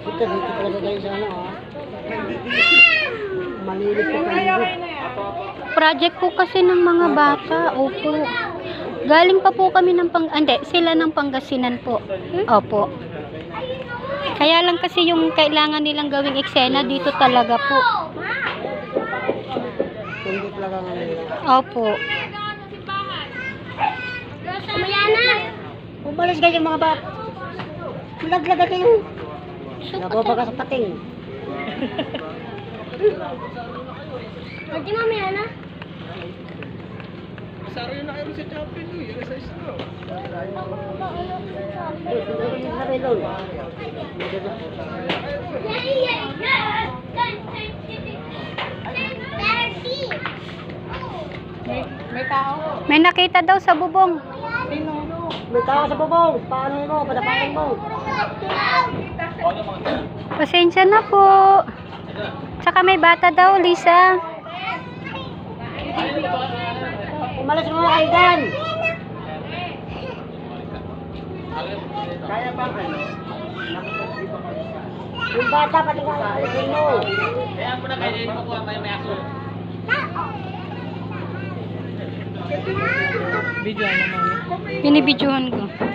Dito talaga kayo sa ano, ha? Malinis po kayo. Project po kasi ng mga bata. Opo. Galing pa po kami ng sila ng Pangasinan po. Opo. Kaya lang kasi yung kailangan nilang gawing eksena dito talaga po. Hindi talaga nga nila. Opo. Mayana! Umalis kayo mga bata. Laglaga kayo. Nababa ka sa pating. Pwede mo, Mayana? Saro yun na kayo sa champion nyo. Yung sa islo. May tao. May nakita daw sa bubong. May tao sa bubong. Paano mo? Padapain mo. Pasensya na po. Tsaka may bata daw, Lisa. Umalis mo kayo dyan. Kaya ba kayo? Yung bata pati ka alisin mo. Kaya mo na kayo din mo kuha may aso. Binibidyohan ko.